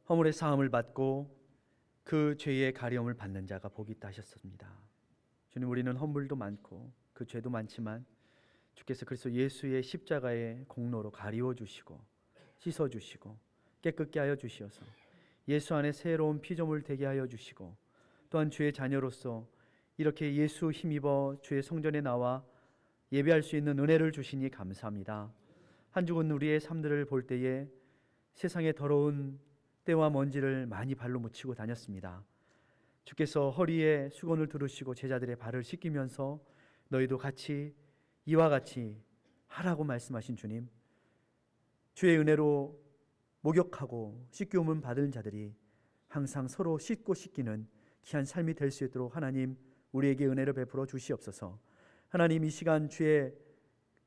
허물의 사함을 받고 그 죄의 가려움을 받는 자가 복이 있다 하셨습니다. 주님, 우리는 허물도 많고 그 죄도 많지만 주께서 그리스도 예수의 십자가의 공로로 가리워 주시고 씻어 주시고 깨끗게 하여 주시어서 예수 안에 새로운 피조물 되게 하여 주시고 또한 주의 자녀로서 이렇게 예수 힘입어 주의 성전에 나와 예배할 수 있는 은혜를 주시니 감사합니다. 한 주간 우리의 삶들을 볼 때에 세상의 더러운 때와 먼지를 많이 발로 묻히고 다녔습니다. 주께서 허리에 수건을 두르시고 제자들의 발을 씻기면서 너희도 같이 이와 같이 하라고 말씀하신 주님, 주의 은혜로 목욕하고 씻기움을 받은 자들이 항상 서로 씻고 씻기는 귀한 삶이 될 수 있도록 하나님 우리에게 은혜를 베풀어 주시옵소서. 하나님, 이 시간 주의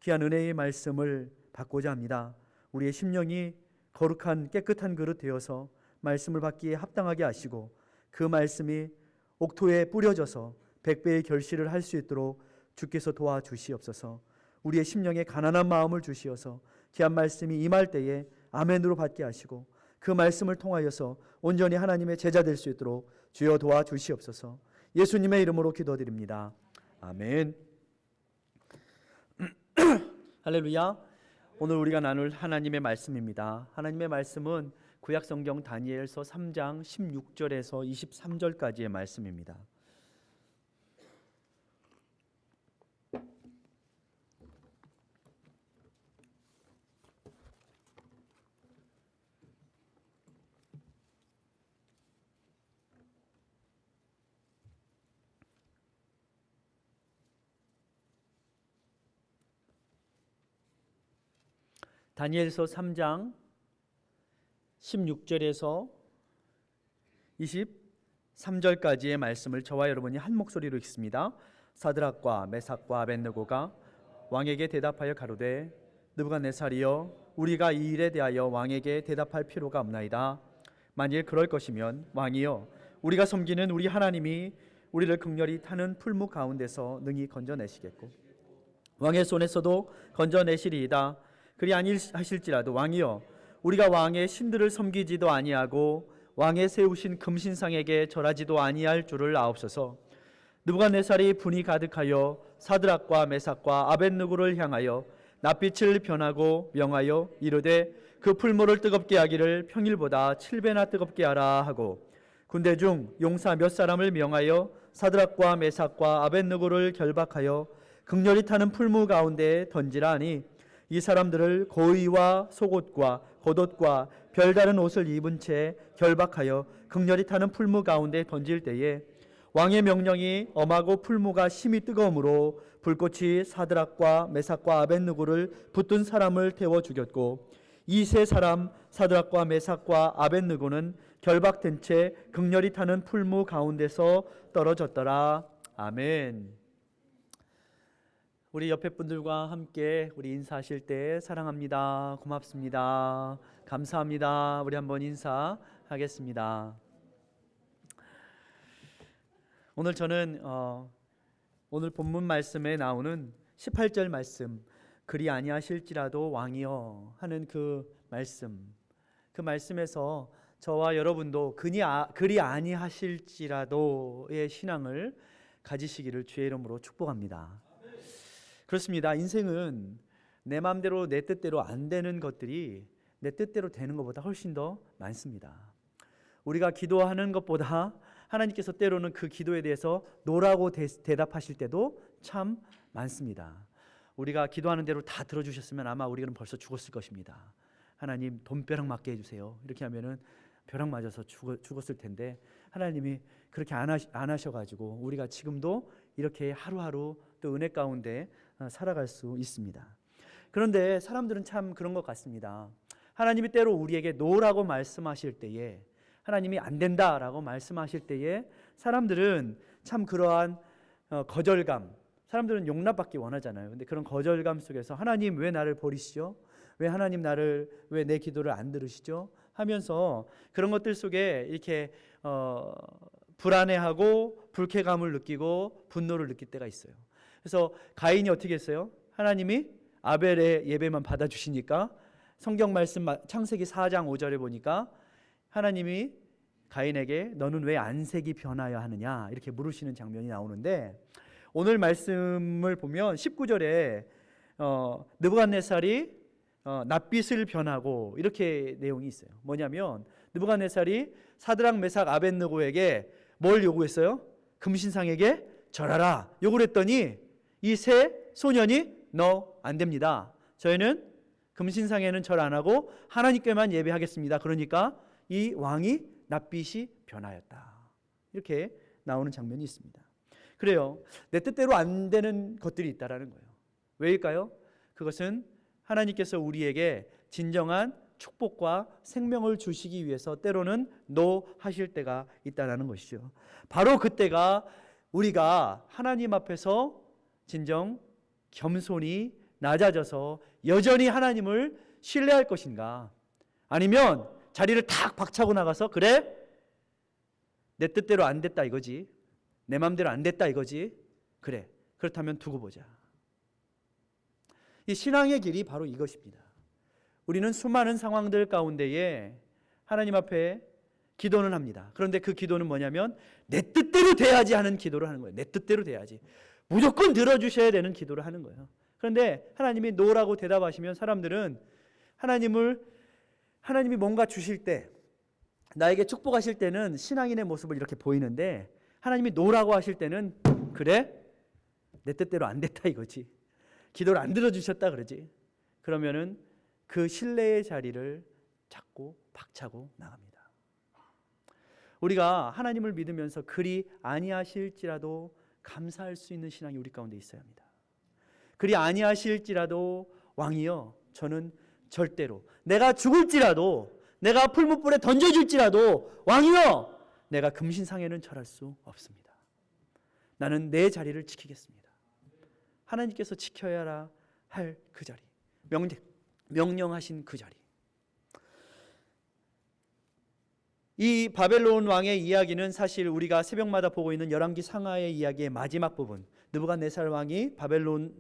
귀한 은혜의 말씀을 받고자 합니다. 우리의 심령이 거룩한 깨끗한 그릇 되어서 말씀을 받기에 합당하게 하시고 그 말씀이 옥토에 뿌려져서 백배의 결실을 할 수 있도록 주께서 도와주시옵소서. 우리의 심령에 가난한 마음을 주시어서 귀한 말씀이 임할 때에 아멘으로 받게 하시고 그 말씀을 통하여서 온전히 하나님의 제자 될 수 있도록 주여 도와주시옵소서. 예수님의 이름으로 기도드립니다. 아멘. 할렐루야. 오늘 우리가 나눌 하나님의 말씀입니다. 하나님의 말씀은 구약성경 다니엘서 3장 16절에서 23절까지의 말씀입니다. 다니엘서 3장 16절에서 23절까지의 말씀을 저와 여러분이 한 목소리로 읽습니다. 사드락과 메삭과 아벳느고가 왕에게 대답하여 가로되 느부갓네살이여, 우리가 이 일에 대하여 왕에게 대답할 필요가 없나이다. 만일 그럴 것이면 왕이여, 우리가 섬기는 우리 하나님이 우리를 극렬히 타는 풀무 가운데서 능히 건져내시겠고 왕의 손에서도 건져내시리이다. 그리 아니하실지라도 왕이여, 우리가 왕의 신들을 섬기지도 아니하고 왕의 세우신 금신상에게 절하지도 아니할 줄을 아옵소서. 느부갓네살이 분이 가득하여 사드락과 메삭과 아벳느고를 향하여 낯빛을 변하고 명하여 이르되 그 풀무를 뜨겁게 하기를 평일보다 7배나 뜨겁게 하라 하고 군대 중 용사 몇 사람을 명하여 사드락과 메삭과 아벳느고를 결박하여 극렬히 타는 풀무 가운데 던지라 하니 이 사람들을 고의와 속옷과 겉옷과 별다른 옷을 입은 채 결박하여 극렬히 타는 풀무 가운데 던질 때에 왕의 명령이 엄하고 풀무가 심히 뜨거움으로 불꽃이 사드락과 메삭과 아벳느고를 붙든 사람을 태워 죽였고 이 세 사람 사드락과 메삭과 아벳느고는 결박된 채 극렬히 타는 풀무 가운데서 떨어졌더라. 아멘. 우리 옆에 분들과 함께 우리 인사하실 때 사랑합니다, 고맙습니다, 감사합니다, 우리 한번 인사하겠습니다. 오늘 저는 오늘 본문 말씀에 나오는 18절 말씀, 그리 아니하실지라도 왕이여 하는 그 말씀에서 저와 여러분도 그리 아니하실지라도의 신앙을 가지시기를 주의 이름으로 축복합니다. 그렇습니다. 인생은 내 마음대로 내 뜻대로 안 되는 것들이 내 뜻대로 되는 것보다 훨씬 더 많습니다. 우리가 기도하는 것보다 하나님께서 때로는 그 기도에 대해서 노라고 대답하실 때도 참 많습니다. 우리가 기도하는 대로 다 들어주셨으면 아마 우리는 벌써 죽었을 것입니다. 하나님 돈벼락 맞게 해주세요. 이렇게 하면은 벼락 맞아서 죽었을 텐데 하나님이 그렇게 안 하셔가지고 우리가 지금도 이렇게 하루하루 또 은혜 가운데 살아갈 수 있습니다. 그런데 사람들은 참 그런 것 같습니다. 하나님이 때로 우리에게 노라고 말씀하실 때에, 하나님이 안 된다라고 말씀하실 때에 사람들은 참 그러한 거절감, 사람들은 용납받기 원하잖아요. 근데 그런 거절감 속에서 하나님 왜 나를 버리시죠? 왜 하나님 왜 내 기도를 안 들으시죠? 하면서 그런 것들 속에 이렇게 불안해하고 불쾌감을 느끼고 분노를 느낄 때가 있어요. 그래서 가인이 어떻게 했어요? 하나님이 아벨의 예배만 받아주시니까 성경 말씀 창세기 4장 5절에 보니까 하나님이 가인에게 너는 왜 안색이 변하여 하느냐 이렇게 물으시는 장면이 나오는데, 오늘 말씀을 보면 19절에 느부갓네살이 낯빛을 변하고 이렇게 내용이 있어요. 뭐냐면 느부갓네살이 사드락 메삭 아벳느고에게 뭘 요구했어요? 금신상에게 절하라 요구를 했더니 이 세 소년이 너 안 됩니다. 저희는 금신상에는 절 안 하고 하나님께만 예배하겠습니다. 그러니까 이 왕이 낯빛이 변하였다. 이렇게 나오는 장면이 있습니다. 그래요. 내 뜻대로 안 되는 것들이 있다라는 거예요. 왜일까요? 그것은 하나님께서 우리에게 진정한 축복과 생명을 주시기 위해서 때로는 노 하실 때가 있다라는 것이죠. 바로 그때가 우리가 하나님 앞에서 진정 겸손히 낮아져서 여전히 하나님을 신뢰할 것인가, 아니면 자리를 탁 박차고 나가서 그래? 내 뜻대로 안 됐다 이거지. 내 마음대로 안 됐다 이거지. 그래. 그렇다면 두고 보자. 이 신앙의 길이 바로 이것입니다. 우리는 수많은 상황들 가운데에 하나님 앞에 기도는 합니다. 그런데 그 기도는 뭐냐면 내 뜻대로 돼야지 하는 기도를 하는 거예요. 내 뜻대로 돼야지. 무조건 들어주셔야 되는 기도를 하는 거예요. 그런데 하나님이 노라고 대답하시면 사람들은 하나님이 뭔가 주실 때, 나에게 축복하실 때는 신앙인의 모습을 이렇게 보이는데, 하나님이 노라고 하실 때는 그래? 내 뜻대로 안 됐다 이거지. 기도를 안 들어주셨다 그러지. 그러면은 그 신뢰의 자리를 자꾸 박차고 나갑니다. 우리가 하나님을 믿으면서 그리 아니하실지라도 감사할 수 있는 신앙이 우리 가운데 있어야 합니다. 그리 아니하실지라도 왕이여 저는 절대로, 내가 죽을지라도, 내가 풀무불에 던져질지라도 왕이여 내가 금신상에는 절할 수 없습니다. 나는 내 자리를 지키겠습니다. 하나님께서 지켜야 할 그 자리, 명령하신 그 자리. 이 바벨론 왕의 이야기는 사실 우리가 새벽마다 보고 있는 열왕기 상하의 이야기의 마지막 부분, 느부갓네살 왕이 바벨론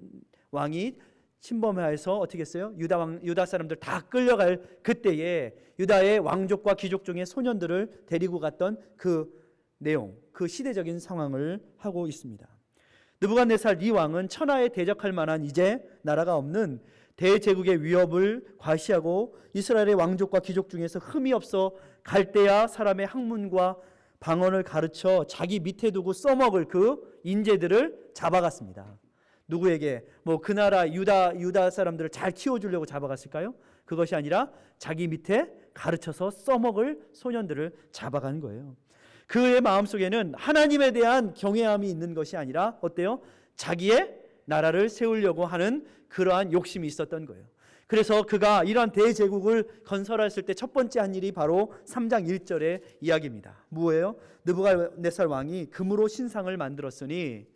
왕이 침범하여서 어떻게 했어요? 유다 사람들 다 끌려갈 그때에 유다의 왕족과 귀족 중에 소년들을 데리고 갔던 그 내용, 그 시대적인 상황을 하고 있습니다. 느부갓네살 이 왕은 천하에 대적할 만한 이제 나라가 없는 대제국의 위협을 과시하고 이스라엘의 왕족과 귀족 중에서 흠이 없어 갈대아 사람의 학문과 방언을 가르쳐 자기 밑에 두고 써먹을 그 인재들을 잡아갔습니다. 누구에게? 그 나라 유다 사람들을 잘 키워주려고 잡아갔을까요? 그것이 아니라 자기 밑에 가르쳐서 써먹을 소년들을 잡아간 거예요. 그의 마음속에는 하나님에 대한 경외함이 있는 것이 아니라 어때요? 자기의 나라를 세우려고 하는 그러한 욕심이 있었던 거예요. 그래서 그가 이러한 대제국을 건설했을 때 첫 번째 한 일이 바로 3장 1절의 이야기입니다. 뭐예요? 느부갓네살 왕이 금으로 신상을 만들었으니,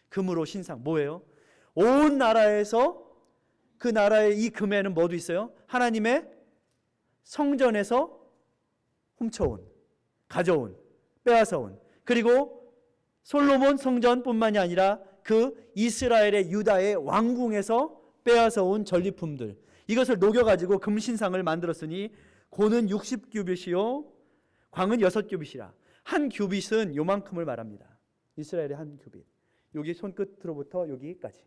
금으로 신상 뭐예요? 온 나라에서 그 나라의 이 금에는 뭐도 있어요? 하나님의 성전에서 훔쳐온, 가져온, 빼앗아온, 그리고 솔로몬 성전뿐만이 아니라 그 이스라엘의 유다의 왕궁에서 빼앗아온 전리품들, 이것을 녹여가지고 금신상을 만들었으니 고는 60규빗이요 광은 6규빗이라. 한 규빗은 요만큼을 말합니다. 이스라엘의 한 규빗, 여기 손끝으로부터 여기까지,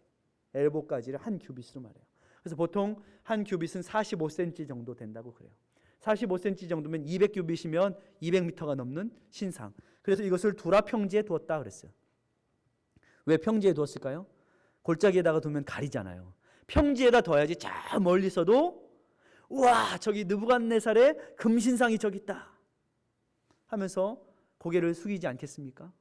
엘보까지를 한 규빗으로 말해요. 그래서 보통 한 규빗은 45cm 정도 된다고 그래요. 45cm 정도면 200규빗이면 200m가 넘는 신상. 그래서 이것을 두라 평지에 두었다 그랬어요. 왜 평지에 두었을까요? 골짜기에다가 두면 가리잖아요. 평지에다 둬야지 저 멀리서도 우와 저기 느부갓네살의 금신상이 저기 있다 하면서 고개를 숙이지 않겠습니까?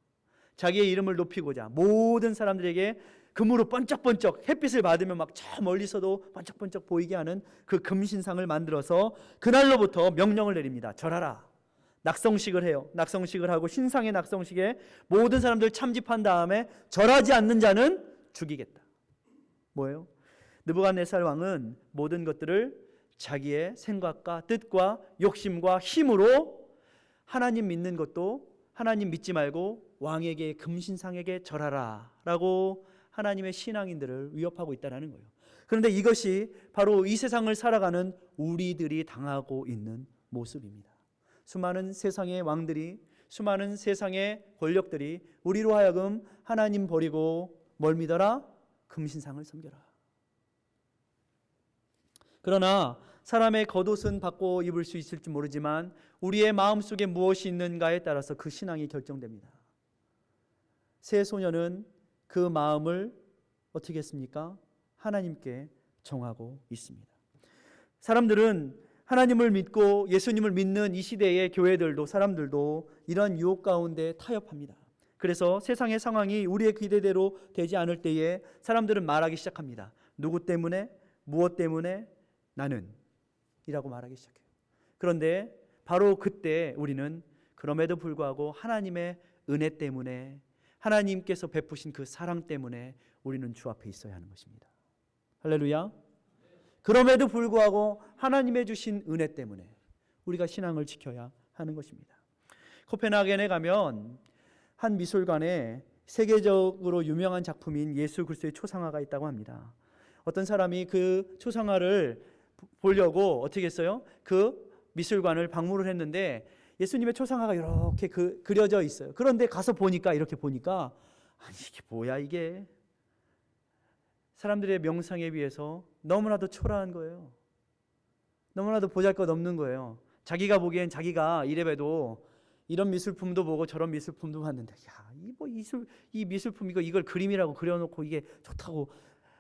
자기의 이름을 높이고자 모든 사람들에게 금으로 번쩍번쩍 햇빛을 받으면 막 저 멀리서도 번쩍번쩍 보이게 하는 그 금신상을 만들어서 그날로부터 명령을 내립니다. 절하라. 낙성식을 해요. 낙성식을 하고 신상의 낙성식에 모든 사람들 참집한 다음에 절하지 않는 자는 죽이겠다. 뭐예요? 느부갓네살 왕은 모든 것들을 자기의 생각과 뜻과 욕심과 힘으로 하나님 믿는 것도 하나님 믿지 말고 왕에게 금신상에게 절하라 라고 하나님의 신앙인들을 위협하고 있다는 거예요. 그런데 이것이 바로 이 세상을 살아가는 우리들이 당하고 있는 모습입니다. 수많은 세상의 왕들이, 수많은 세상의 권력들이 우리로 하여금 하나님 버리고 뭘 믿어라? 금신상을 섬겨라. 그러나 사람의 겉옷은 바꿔 입을 수 있을지 모르지만 우리의 마음속에 무엇이 있는가에 따라서 그 신앙이 결정됩니다. 새 소년은 그 마음을 어떻게 했습니까? 하나님께 정하고 있습니다. 사람들은 하나님을 믿고 예수님을 믿는 이 시대의 교회들도, 사람들도 이런 유혹 가운데 타협합니다. 그래서 세상의 상황이 우리의 기대대로 되지 않을 때에 사람들은 말하기 시작합니다. 누구 때문에? 무엇 때문에? 나는 이라고 말하기 시작해요. 그런데 바로 그때 우리는 그럼에도 불구하고 하나님의 은혜 때문에, 하나님께서 베푸신 그 사랑 때문에 우리는 주 앞에 있어야 하는 것입니다. 할렐루야. 그럼에도 불구하고 하나님의 주신 은혜 때문에 우리가 신앙을 지켜야 하는 것입니다. 코펜하겐에 가면 한 미술관에 세계적으로 유명한 작품인 예수 그리스도의 초상화가 있다고 합니다. 어떤 사람이 그 초상화를 보려고 어떻게 했어요? 그 미술관을 방문을 했는데 예수님의 초상화가 이렇게 그려져 있어요. 그런데 가서 보니까, 이렇게 보니까 아니 이게 뭐야 이게, 사람들의 명상에 비해서 너무나도 초라한 거예요. 너무나도 보잘것없는 거예요. 자기가 보기엔 자기가 이래봬도 이런 미술품도 보고 저런 미술품도 봤는데, 야, 이 미술품 이걸 그림이라고 그려놓고 이게 좋다고,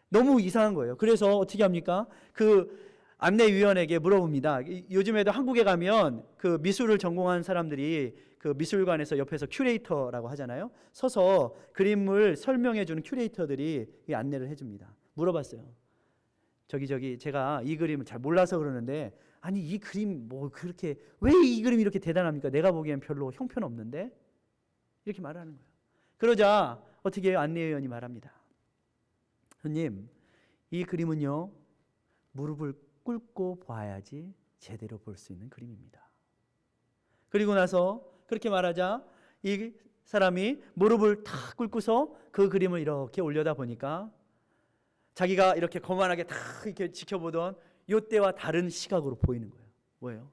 너무 이상한 거예요. 그래서 어떻게 합니까? 그 안내위원에게 물어봅니다. 요즘에도 한국에 가면 그 미술을 전공한 사람들이 그 미술관에서 옆에서 큐레이터라고 하잖아요. 서서 그림을 설명해주는 큐레이터들이 안내를 해줍니다. 물어봤어요. 저기 제가 이 그림을 잘 몰라서 그러는데, 아니 이 그림 뭐 그렇게, 왜 이 그림이 이렇게 대단합니까? 내가 보기엔 별로 형편없는데? 이렇게 말하는 거예요. 그러자 어떻게 해요? 안내위원이 말합니다. 손님, 이 그림은요 무릎을 꿇고 봐야지 제대로 볼 수 있는 그림입니다. 그리고 나서 그렇게 말하자 이 사람이 무릎을 탁 꿇고서 그 그림을 이렇게 올려다 보니까 자기가 이렇게 거만하게 탁 이렇게 지켜보던 이때와 다른 시각으로 보이는 거예요. 뭐예요?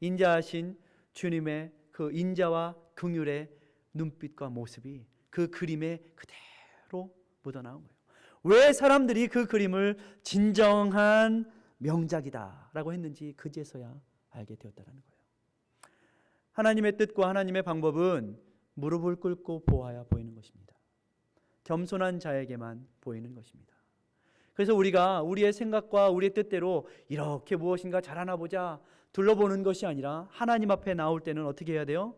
인자하신 주님의 그 인자와 긍휼의 눈빛과 모습이 그 그림에 그대로 묻어나온 거예요. 왜 사람들이 그 그림을 진정한 명작이다라고 했는지 그제서야 알게 되었다는 거예요. 하나님의 뜻과 하나님의 방법은 무릎을 꿇고 보아야 보이는 것입니다. 겸손한 자에게만 보이는 것입니다. 그래서 우리가 우리의 생각과 우리의 뜻대로 이렇게 무엇인가 잘하나 보자 둘러보는 것이 아니라 하나님 앞에 나올 때는 어떻게 해야 돼요?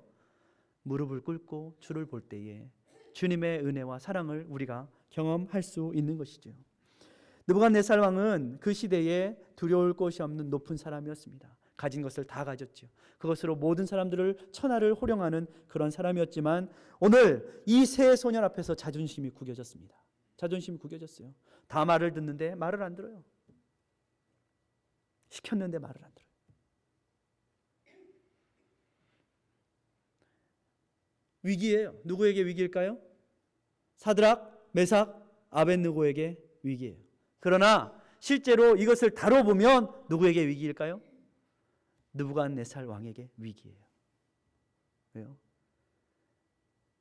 무릎을 꿇고 주를 볼 때에 주님의 은혜와 사랑을 우리가 경험할 수 있는 것이죠. 느부갓네살 왕은 그 시대에 두려울 것이 없는 높은 사람이었습니다. 가진 것을 다 가졌죠. 그것으로 모든 사람들을 천하를 호령하는 그런 사람이었지만 오늘 이 세 소년 앞에서 자존심이 구겨졌습니다. 자존심이 구겨졌어요. 다 말을 듣는데 말을 안 들어요. 시켰는데 말을 안 들어요. 위기예요. 누구에게 위기일까요? 사드락, 메삭, 아벳느고에게 위기예요. 그러나 실제로 이것을 다뤄보면 누구에게 위기일까요? 느부갓네살 왕에게 위기예요. 왜요?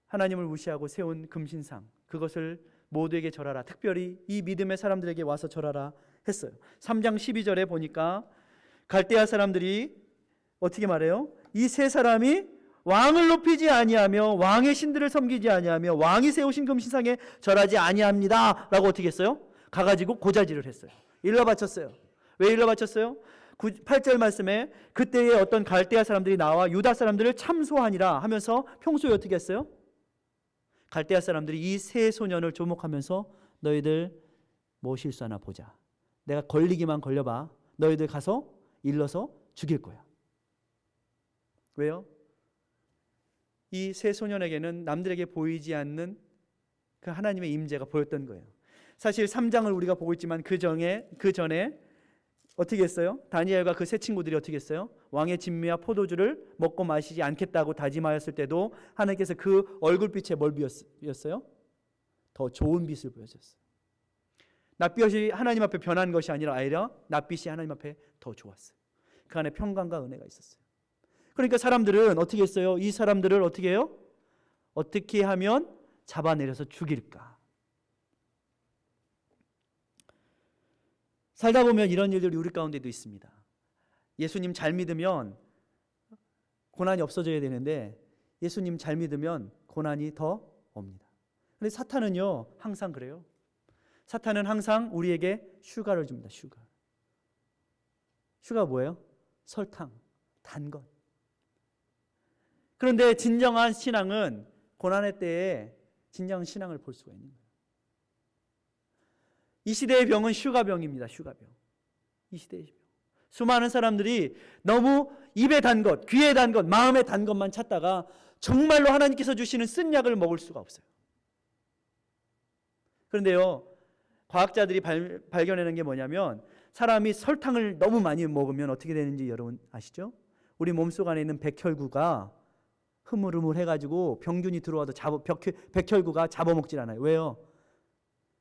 하나님을 무시하고 세운 금신상, 그것을 모두에게 절하라, 특별히 이 믿음의 사람들에게 와서 절하라 했어요. 3장 12절에 보니까 갈대아 사람들이 어떻게 말해요? 이 세 사람이 왕을 높이지 아니하며 왕의 신들을 섬기지 아니하며 왕이 세우신 금신상에 절하지 아니합니다 라고 어떻게 했어요? 가가지고 고자질을 했어요. 일러 바쳤어요. 왜 일러 바쳤어요? 8절 말씀에 그때에 어떤 갈대아 사람들이 나와 유다 사람들을 참소하니라 하면서 평소에 어떻게 했어요? 갈대아 사람들이 이 세 소년을 조목하면서 너희들 뭐 실수하나 보자. 내가 걸리기만 걸려봐. 너희들 가서 일러서 죽일 거야. 왜요? 이 세 소년에게는 남들에게 보이지 않는 그 하나님의 임재가 보였던 거예요. 사실 3장을 우리가 보고 있지만 그 전에 어떻게 했어요? 다니엘과 그 세 친구들이 어떻게 했어요? 왕의 진미와 포도주를 먹고 마시지 않겠다고 다짐하였을 때도 하나님께서 그 얼굴빛에 뭘 비었어요? 더 좋은 빛을 보여줬어요. 낯빛이 하나님 앞에 변한 것이 아니라 낯빛이 하나님 앞에 더 좋았어요. 그 안에 평강과 은혜가 있었어요. 그러니까 사람들은 어떻게 했어요? 이 사람들을 어떻게 해요? 어떻게 하면 잡아내려서 죽일까? 살다 보면 이런 일들이 우리 가운데도 있습니다. 예수님 잘 믿으면 고난이 없어져야 되는데 예수님 잘 믿으면 고난이 더 옵니다. 그런데 사탄은요 항상 그래요. 사탄은 항상 우리에게 슈가를 줍니다. 슈가 뭐예요? 설탕, 단 것. 그런데 진정한 신앙은 고난의 때에 진정한 신앙을 볼 수가 있는 거예요. 이 시대의 병은 슈가병입니다. 슈가병. 이 시대의 병. 수많은 사람들이 너무 입에 단 것, 귀에 단 것, 마음에 단 것만 찾다가 정말로 하나님께서 주시는 쓴 약을 먹을 수가 없어요. 그런데요, 과학자들이 발견하는 게 뭐냐면 사람이 설탕을 너무 많이 먹으면 어떻게 되는지 여러분 아시죠? 우리 몸속 안에 있는 백혈구가 흐물흐물해가지고 병균이 들어와도 백혈구가 잡아먹질 않아요. 왜요?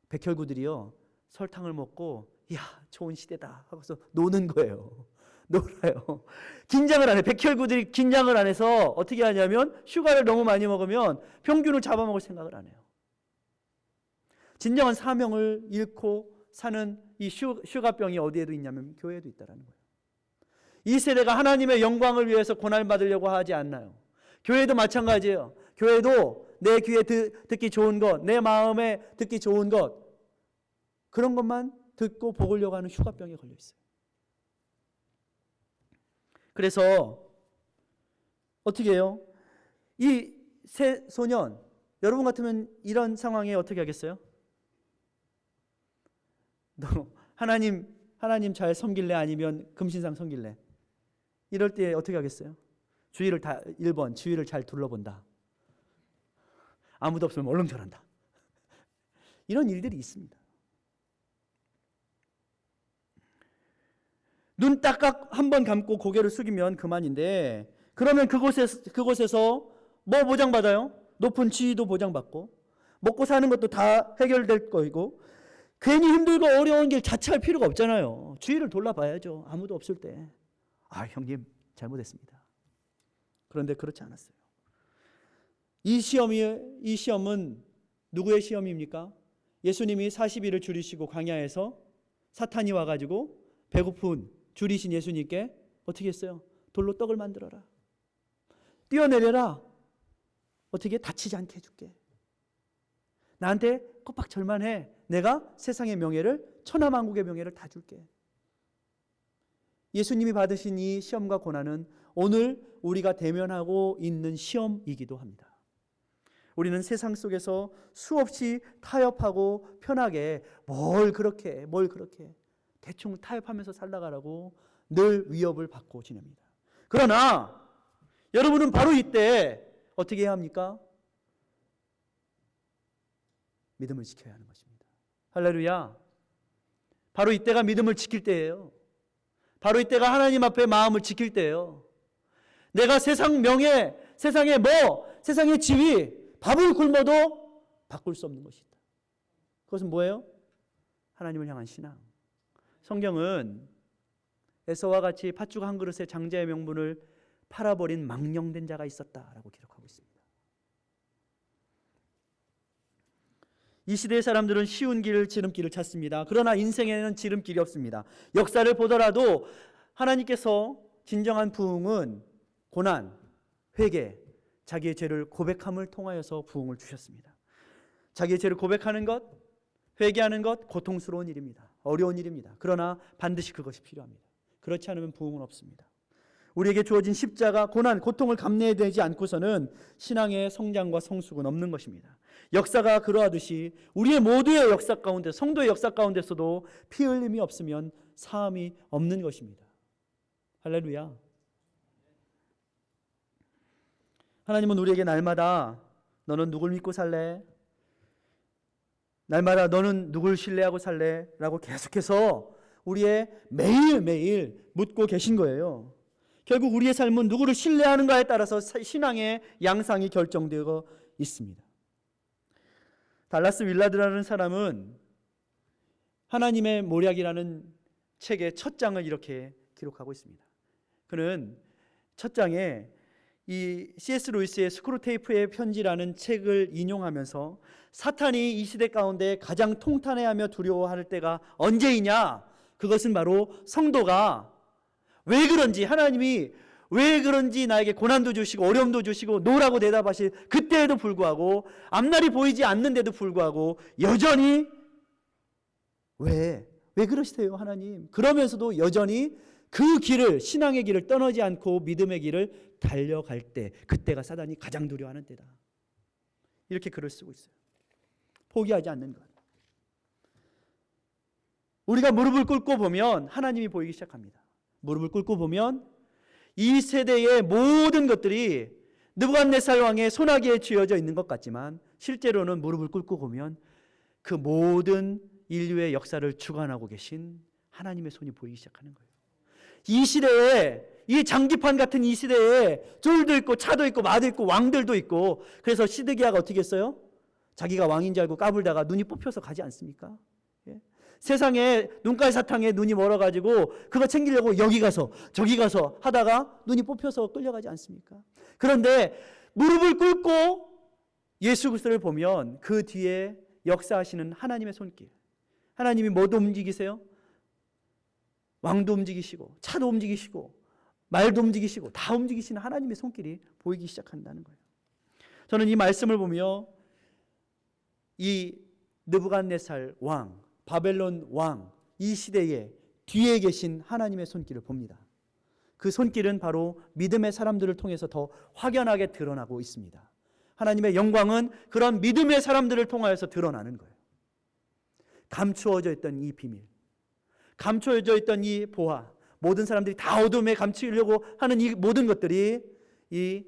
백혈구들이요 설탕을 먹고 야 좋은 시대다 하고서 노는 거예요. 놀아요. 긴장을 안 해. 백혈구들이 긴장을 안 해서 어떻게 하냐면 슈가를 너무 많이 먹으면 병균을 잡아먹을 생각을 안 해요. 진정한 사명을 잃고 사는 이 슈가병이 어디에도 있냐면 교회에도 있다는 거예요. 이 세대가 하나님의 영광을 위해서 고난을 받으려고 하지 않나요? 교회도 마찬가지예요. 교회도 내 귀에 듣기 좋은 것, 내 마음에 듣기 좋은 것, 그런 것만 듣고 보려고 하는 슈가병에 걸려 있어요. 그래서 어떻게 해요? 이 세 소년, 여러분 같으면 이런 상황에 어떻게 하겠어요? 너 하나님 잘 섬길래 아니면 금신상 섬길래? 이럴 때 어떻게 하겠어요? 주위를 다 1번 주위를 잘 둘러본다. 아무도 없으면 얼른 절한다. 이런 일들이 있습니다. 눈 딱 한 번 감고 고개를 숙이면 그만인데 그러면 그곳에서 뭐 보장받아요? 높은 지위도 보장받고 먹고 사는 것도 다 해결될 거이고 괜히 힘들고 어려운 길 자처할 필요가 없잖아요. 주위를 돌아봐야죠. 아무도 없을 때. 아 형님 잘못했습니다. 그런데 그렇지 않았어요. 이 시험은 누구의 시험입니까? 예수님이 40일을 줄이시고 광야에서 사탄이 와가지고 배고픈 줄이신 예수님께 어떻게 했어요? 돌로 떡을 만들어라. 뛰어내려라. 어떻게 다치지 않게 해줄게. 나한테 꼬박 절만해. 내가 세상의 명예를 천하만국의 명예를 다 줄게. 예수님이 받으신 이 시험과 고난은 오늘 우리가 대면하고 있는 시험이기도 합니다. 우리는 세상 속에서 수없이 타협하고 편하게 뭘 그렇게 대충 타협하면서 살아가라고 늘 위협을 받고 지냅니다. 그러나 여러분은 바로 이때 어떻게 해야 합니까? 믿음을 지켜야 하는 것입니다. 할렐루야. 바로 이때가 믿음을 지킬 때예요. 바로 이때가 하나님 앞에 마음을 지킬 때예요. 내가 세상 명예, 세상의 세상의 지위, 밥을 굶어도 바꿀 수 없는 것이다. 그것은 뭐예요? 하나님을 향한 신앙. 성경은 에서와 같이 팥죽 한 그릇에 장자의 명분을 팔아버린 망령된 자가 있었다라고 기록하고 있습니다. 이 시대의 사람들은 쉬운 지름길을 찾습니다. 그러나 인생에는 지름길이 없습니다. 역사를 보더라도 하나님께서 진정한 부흥은 고난, 회개, 자기의 죄를 고백함을 통하여서 부흥을 주셨습니다. 자기의 죄를 고백하는 것, 회개하는 것 고통스러운 일입니다. 어려운 일입니다. 그러나 반드시 그것이 필요합니다. 그렇지 않으면 부흥은 없습니다. 우리에게 주어진 십자가, 고난, 고통을 감내되지 않고서는 신앙의 성장과 성숙은 없는 것입니다. 역사가 그러하듯이 우리의 모두의 역사 가운데, 성도의 역사 가운데서도 피 흘림이 없으면 사함이 없는 것입니다. 할렐루야. 하나님은 우리에게 날마다 너는 누굴 믿고 살래? 날마다 너는 누굴 신뢰하고 살래? 라고 계속해서 우리의 매일매일 묻고 계신 거예요. 결국 우리의 삶은 누구를 신뢰하는가에 따라서 신앙의 양상이 결정되어 있습니다. 달라스 윌라드라는 사람은 하나님의 모략이라는 책의 첫 장을 이렇게 기록하고 있습니다. 그는 첫 장에 이 C.S. 루이스의 스크루테이프의 편지라는 책을 인용하면서 사탄이 이 시대 가운데 가장 통탄해하며 두려워할 때가 언제이냐? 그것은 바로 성도가 왜 그런지, 하나님이 왜 그런지 나에게 고난도 주시고 어려움도 주시고 노라고 대답하실 그때에도 불구하고, 앞날이 보이지 않는데도 불구하고 여전히 왜 그러시세요 하나님? 그러면서도 여전히 그 길을, 신앙의 길을 떠나지 않고 믿음의 길을 달려갈 때, 그때가 사단이 가장 두려워하는 때다. 이렇게 글을 쓰고 있어요. 포기하지 않는 것. 우리가 무릎을 꿇고 보면 하나님이 보이기 시작합니다. 무릎을 꿇고 보면 이 세대의 모든 것들이 느부갓네살 왕의 손아귀에 쥐어져 있는 것 같지만, 실제로는 무릎을 꿇고 보면 그 모든 인류의 역사를 주관하고 계신 하나님의 손이 보이기 시작하는 거예요. 이 시대에, 이 장기판 같은 이 시대에 쫄도 있고 차도 있고 마도 있고 왕들도 있고, 그래서 시드기야가 어떻게 했어요? 자기가 왕인 줄 알고 까불다가 눈이 뽑혀서 가지 않습니까? 예? 세상에 눈깔 사탕에 눈이 멀어가지고 그거 챙기려고 여기 가서 저기 가서 하다가 눈이 뽑혀서 끌려가지 않습니까? 그런데 무릎을 꿇고 예수 그리스도를 보면 그 뒤에 역사하시는 하나님의 손길, 하나님이 뭐도 움직이세요? 왕도 움직이시고 차도 움직이시고 말도 움직이시고 다 움직이시는 하나님의 손길이 보이기 시작한다는 거예요. 저는 이 말씀을 보며 이 느부갓네살 왕, 바벨론 왕, 이 시대에 뒤에 계신 하나님의 손길을 봅니다. 그 손길은 바로 믿음의 사람들을 통해서 더 확연하게 드러나고 있습니다. 하나님의 영광은 그런 믿음의 사람들을 통하여서 드러나는 거예요. 감추어져 있던 이 비밀, 감추어져 있던 이 보화, 모든 사람들이 다 어둠에 감추려고 하는 이 모든 것들이 이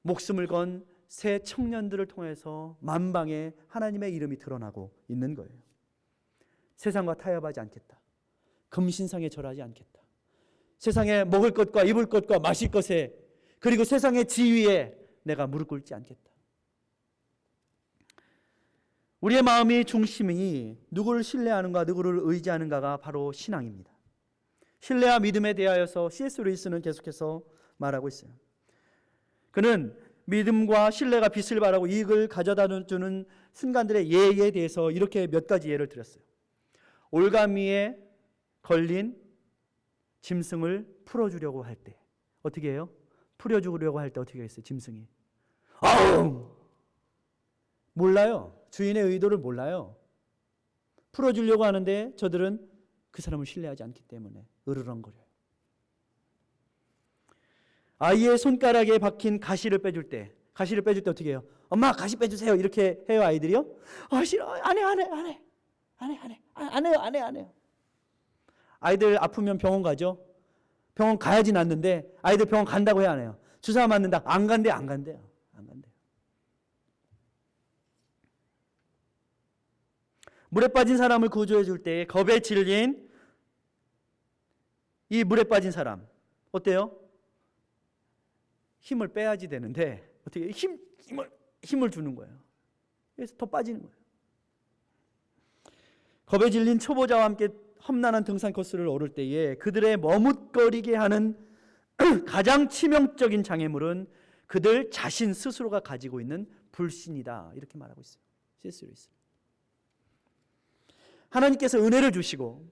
목숨을 건 새 청년들을 통해서 만방에 하나님의 이름이 드러나고 있는 거예요. 세상과 타협하지 않겠다. 금신상에 절하지 않겠다. 세상에 먹을 것과 입을 것과 마실 것에, 그리고 세상의 지위에 내가 무릎 꿇지 않겠다. 우리의 마음의 중심이 누구를 신뢰하는가, 누구를 의지하는가가 바로 신앙입니다. 신뢰와 믿음에 대하여서 C.S. 루이스는 계속해서 말하고 있어요. 그는 믿음과 신뢰가 빛을 발하고 이익을 가져다 주는 순간들의 예에 대해서 이렇게 몇 가지 예를 들었어요. 올가미에 걸린 짐승을 풀어주려고 할 때 어떻게 해요? 풀어주려고 할 때 어떻게 했어요? 짐승이 아웅! 몰라요. 주인의 의도를 몰라요. 풀어주려고 하는데 저들은 그 사람을 신뢰하지 않기 때문에 으르렁거려요. 아이의 손가락에 박힌 가시를 빼줄 때 어떻게 해요? 엄마 가시 빼주세요. 이렇게 해요 아이들이요? 싫어. 안 해요. 아이들 아프면 병원 가죠. 병원 가야진 않는데 아이들 병원 간다고 해야 안 해요. 주사 맞는다. 안 간대요. 물에 빠진 사람을 구조해 줄 때 겁에 질린 이 물에 빠진 사람 어때요? 힘을 빼야지 되는데 어떻게 힘을 주는 거예요. 그래서 더 빠지는 거예요. 겁에 질린 초보자와 함께 험난한 등산 코스를 오를 때에 그들의 머뭇거리게 하는 가장 치명적인 장애물은 그들 자신 스스로가 가지고 있는 불신이다. 이렇게 말하고 있어요. C.S. 루이스. 하나님께서 은혜를 주시고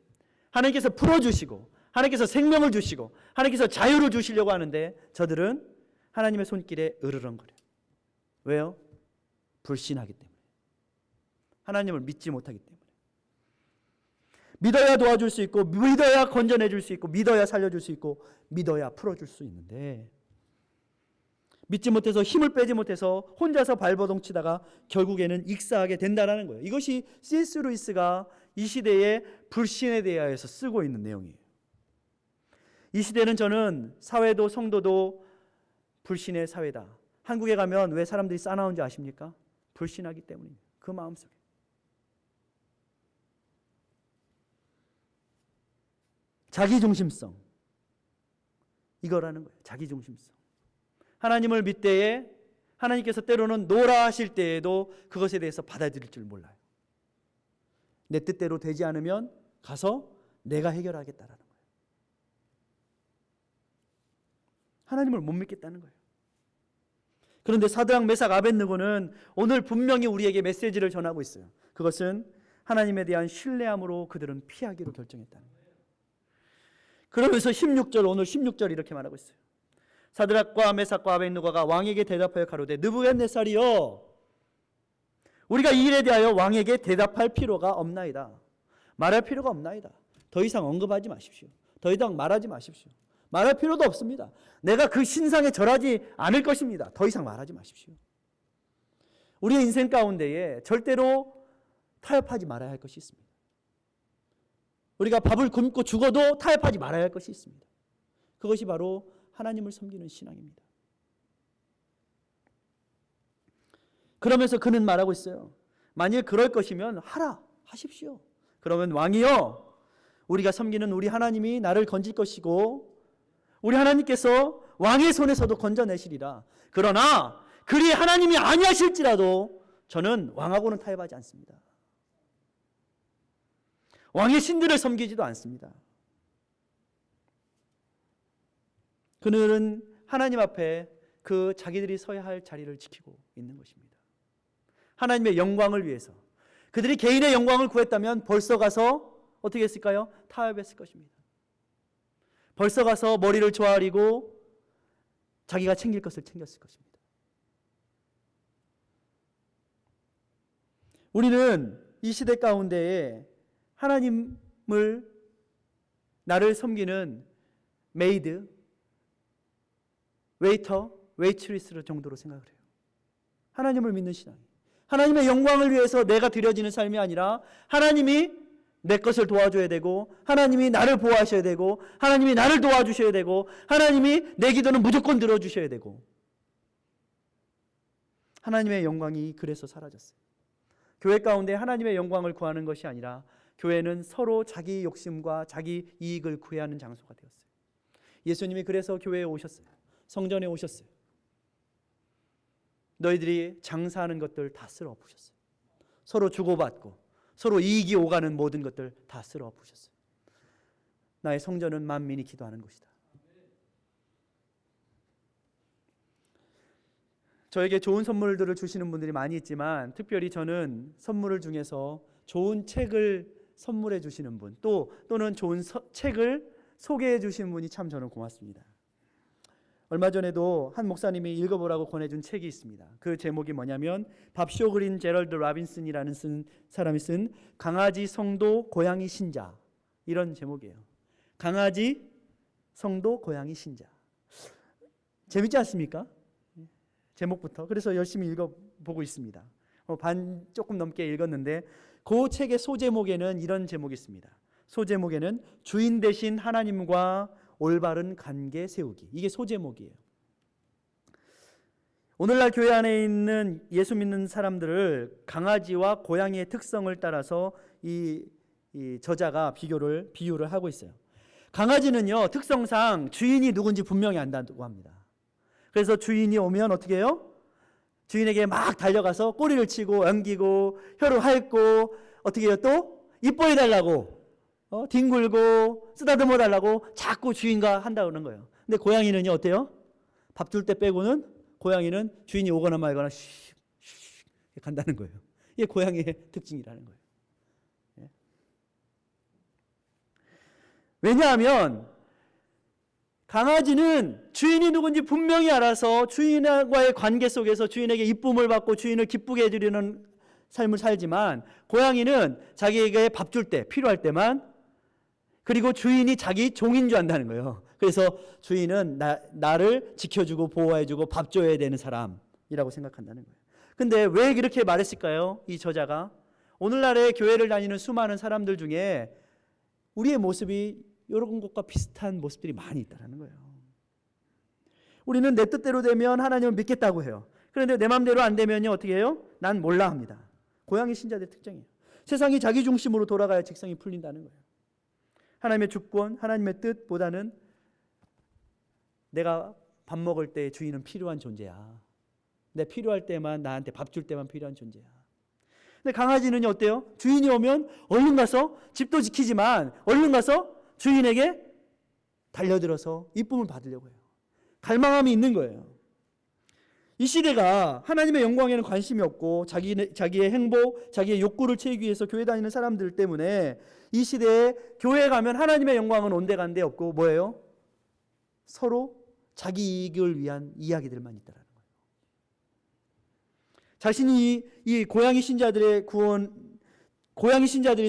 하나님께서 풀어주시고 하나님께서 생명을 주시고 하나님께서 자유를 주시려고 하는데 저들은 하나님의 손길에 으르렁거려요. 왜요? 불신하기 때문에. 하나님을 믿지 못하기 때문에. 믿어야 도와줄 수 있고 믿어야 건져내 줄 수 있고 믿어야 살려줄 수 있고 믿어야 풀어줄 수 있는데 믿지 못해서 힘을 빼지 못해서 혼자서 발버둥 치다가 결국에는 익사하게 된다는 거예요. 이것이 C.S. 루이스가 이 시대의 불신에 대하여서 쓰고 있는 내용이에요. 이 시대는 저는 사회도 성도도 불신의 사회다. 한국에 가면 왜 사람들이 싸나운지 아십니까? 불신하기 때문입니다. 그 마음속에. 자기중심성. 이거라는 거예요. 자기중심성. 하나님을 믿때에 하나님께서 때로는 노라 하실 때에도 그것에 대해서 받아들일 줄 몰라요. 내 뜻대로 되지 않으면 가서 내가 해결하겠다라는 거예요. 하나님을 못 믿겠다는 거예요. 그런데 사드락, 메삭, 아벳느고는 오늘 분명히 우리에게 메시지를 전하고 있어요. 그것은 하나님에 대한 신뢰함으로 그들은 피하기로 결정했다는 거예요. 그러면서 16절, 오늘 16절 이렇게 말하고 있어요. 사드락과 메삭과 아벳느고가 왕에게 대답하여 가로되 느부갓네살이여, 우리가 이 일에 대하여 왕에게 대답할 필요가 없나이다. 말할 필요가 없나이다. 더 이상 언급하지 마십시오. 더 이상 말하지 마십시오. 말할 필요도 없습니다. 내가 그 신상에 절하지 않을 것입니다. 더 이상 말하지 마십시오. 우리의 인생 가운데에 절대로 타협하지 말아야 할 것이 있습니다. 우리가 밥을 굶고 죽어도 타협하지 말아야 할 것이 있습니다. 그것이 바로 하나님을 섬기는 신앙입니다. 그러면서 그는 말하고 있어요. 만일 그럴 것이면 하라, 하십시오. 그러면 왕이여, 우리가 섬기는 우리 하나님이 나를 건질 것이고 우리 하나님께서 왕의 손에서도 건져내시리라. 그러나 그리 하나님이 아니하실지라도 저는 왕하고는 타협하지 않습니다. 왕의 신들을 섬기지도 않습니다. 그들은 하나님 앞에 그 자기들이 서야 할 자리를 지키고 있는 것입니다. 하나님의 영광을 위해서. 그들이 개인의 영광을 구했다면 벌써 가서 어떻게 했을까요? 타협했을 것입니다. 벌써 가서 머리를 조아리고 자기가 챙길 것을 챙겼을 것입니다. 우리는 이 시대 가운데에 하나님을, 나를 섬기는 메이드, 웨이터, 웨이트리스 정도로 생각을 해요. 하나님을 믿는 신앙이, 하나님의 영광을 위해서 내가 드려지는 삶이 아니라 하나님이 내 것을 도와줘야 되고, 하나님이 나를 보호하셔야 되고, 하나님이 나를 도와주셔야 되고, 하나님이 내 기도는 무조건 들어주셔야 되고, 하나님의 영광이 그래서 사라졌어요. 교회 가운데 하나님의 영광을 구하는 것이 아니라 교회는 서로 자기 욕심과 자기 이익을 구해야 하는 장소가 되었어요. 예수님이 그래서 교회에 오셨어요. 성전에 오셨어요. 너희들이 장사하는 것들 다 쓸어 엎으셨어요. 서로 주고받고 서로 이익이 오가는 모든 것들 다 쓸어 엎으셨어요. 나의 성전은 만민이 기도하는 곳이다. 저에게 좋은 선물들을 주시는 분들이 많이 있지만 특별히 저는 선물을 중에서 좋은 책을 선물해 주시는 분, 또는 좋은 책을 소개해 주시는 분이 참 저는 고맙습니다. 얼마 전에도 한 목사님이 읽어보라고 권해준 책이 있습니다. 그 제목이 뭐냐면 밥쇼 그린 제럴드 라빈슨이라는 사람이 쓴 강아지 성도 고양이 신자, 이런 제목이에요. 강아지 성도 고양이 신자. 재밌지 않습니까? 제목부터. 그래서 열심히 읽어보고 있습니다. 반 조금 넘게 읽었는데 그 책의 소제목에는 이런 제목이 있습니다. 소제목에는 주인 대신 하나님과 올바른 관계 세우기. 이게 소제목이에요. 오늘날 교회 안에 있는 예수 믿는 사람들을 강아지와 고양이의 특성을 따라서 이 저자가 비유를 하고 있어요. 강아지는요, 특성상 주인이 누군지 분명히 안다고 합니다. 그래서 주인이 오면 어떻게 해요? 주인에게 막 달려가서 꼬리를 치고 엉기고 혀를 핥고 어떻게 해요? 또 이뻐해 달라고 뒹굴고 쓰다듬어 달라고 자꾸 주인과 한다고 그러는 거예요. 근데 고양이는요, 어때요? 밥 줄 때 빼고는 고양이는 주인이 오거나 말거나 슉 간다는 거예요. 이게 고양이의 특징이라는 거예요. 왜냐하면 강아지는 주인이 누군지 분명히 알아서 주인과의 관계 속에서 주인에게 이쁨을 받고 주인을 기쁘게 해주려는 삶을 살지만, 고양이는 자기에게 밥 줄 때, 필요할 때만, 그리고 주인이 자기 종인 줄 안다는 거예요. 그래서 주인은 나를 지켜주고 보호해주고 밥 줘야 되는 사람이라고 생각한다는 거예요. 근데 왜 이렇게 말했을까요? 이 저자가 오늘날의 교회를 다니는 수많은 사람들 중에 우리의 모습이 이런 것과 비슷한 모습들이 많이 있다는 거예요. 우리는 내 뜻대로 되면 하나님을 믿겠다고 해요. 그런데 내 마음대로 안 되면요, 어떻게 해요? 난 몰라 합니다. 고양이 신자들의 특징이에요. 세상이 자기 중심으로 돌아가야 직성이 풀린다는 거예요. 하나님의 주권, 하나님의 뜻보다는 내가 밥 먹을 때 주인은 필요한 존재야. 내 필요할 때만, 나한테 밥 줄 때만 필요한 존재야. 근데 강아지는 어때요? 주인이 오면 얼른 가서, 집도 지키지만 얼른 가서 주인에게 달려들어서 이쁨을 받으려고 해요. 갈망함이 있는 거예요. 이 시대가 하나님의 영광에는 관심이 없고 자기의 행복, 자기의 욕구를 채우기 위해서 교회 다니는 사람들 때문에 이 시대에 교회 가면 하나님의 영광은 온데간데 없고 뭐예요? 서로 자기 이익을 위한 이야기들만 있다라는 거예요. 자신이 이 고양이 신자들이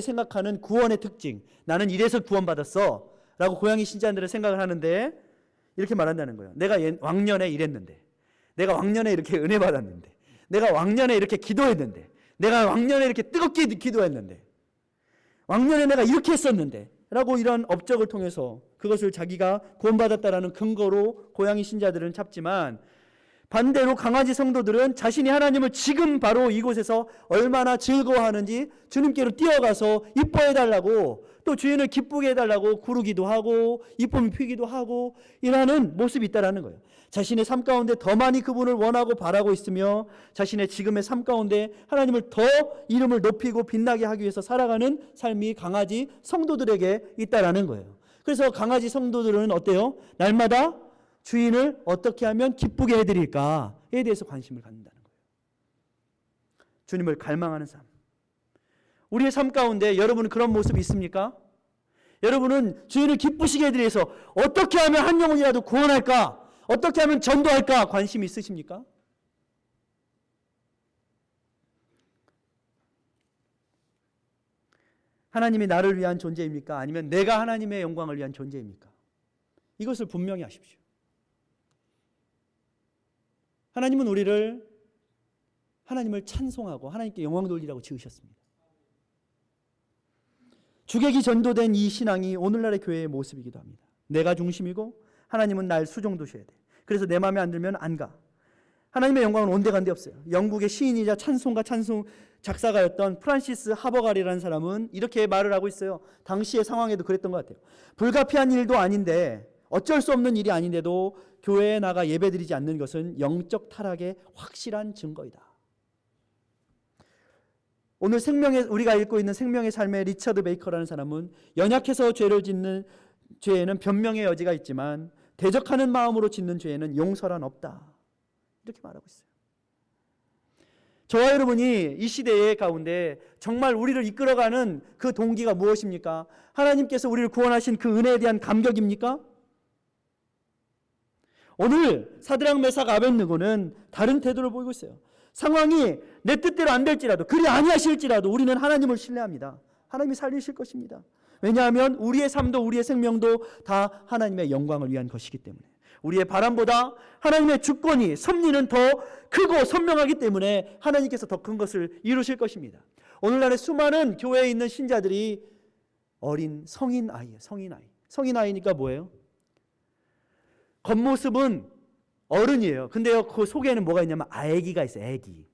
생각하는 구원의 특징, 나는 이래서 구원받았어 라고 고양이 신자들은 생각을 하는데 이렇게 말한다는 거예요. 내가 왕년에 이랬는데, 내가 왕년에 이렇게 은혜 받았는데, 내가 왕년에 이렇게 기도했는데, 내가 왕년에 이렇게 뜨겁게 기도했는데, 왕년에 내가 이렇게 했었는데 라고 이런 업적을 통해서 그것을 자기가 구원받았다라는 근거로 고양이 신자들은 찾지만, 반대로 강아지 성도들은 자신이 하나님을 지금 바로 이곳에서 얼마나 즐거워하는지 주님께로 뛰어가서 이뻐해달라고, 또 주인을 기쁘게 해달라고 구르기도 하고 이쁨을 피기도 하고 이러는 모습이 있다라는 거예요. 자신의 삶 가운데 더 많이 그분을 원하고 바라고 있으며 자신의 지금의 삶 가운데 하나님을 더 이름을 높이고 빛나게 하기 위해서 살아가는 삶이 강아지 성도들에게 있다라는 거예요. 그래서 강아지 성도들은 어때요? 날마다 주인을 어떻게 하면 기쁘게 해드릴까에 대해서 관심을 갖는다는 거예요. 주님을 갈망하는 삶. 우리의 삶 가운데 여러분은 그런 모습이 있습니까? 여러분은 주인을 기쁘시게 해드리기 위해서 어떻게 하면 한 영혼이라도 구원할까? 어떻게 하면 전도할까? 관심이 있으십니까? 하나님이 나를 위한 존재입니까? 아니면 내가 하나님의 영광을 위한 존재입니까? 이것을 분명히 하십시오. 하나님은 우리를 하나님을 찬송하고 하나님께 영광 돌리라고 지으셨습니다. 주객이 전도된 이 신앙이 오늘날의 교회의 모습이기도 합니다. 내가 중심이고 하나님은 날 수종두셔야 돼. 그래서 내 마음에 안 들면 안 가. 하나님의 영광은 온데간데 없어요. 영국의 시인이자 찬송가 찬송 작사가였던 프란시스 하버갈이라는 사람은 이렇게 말을 하고 있어요. 당시의 상황에도 그랬던 것 같아요. 불가피한 일도 아닌데, 어쩔 수 없는 일이 아닌데도 교회에 나가 예배드리지 않는 것은 영적 타락의 확실한 증거이다. 오늘 우리가 읽고 있는 생명의 삶의 리처드 베이커라는 사람은 연약해서 죄를 짓는 죄에는 변명의 여지가 있지만 대적하는 마음으로 짓는 죄에는 용서란 없다. 이렇게 말하고 있어요. 저와 여러분이 이 시대의 가운데 정말 우리를 이끌어가는 그 동기가 무엇입니까? 하나님께서 우리를 구원하신 그 은혜에 대한 감격입니까? 오늘 사드락 메삭 아벳느고는 다른 태도를 보이고 있어요. 상황이 내 뜻대로 안 될지라도, 그리 아니하실지라도 우리는 하나님을 신뢰합니다. 하나님이 살리실 것입니다. 왜냐하면 우리의 삶도 우리의 생명도 다 하나님의 영광을 위한 것이기 때문에, 우리의 바람보다 하나님의 주권이, 섭리는 더 크고 선명하기 때문에 하나님께서 더 큰 것을 이루실 것입니다. 오늘날의 수많은 교회에 있는 신자들이 어린 성인 아이예요. 성인 아이니까 뭐예요? 겉모습은 어른이에요. 근데요, 그 속에는 뭐가 있냐면 애기가 있어요. 애기.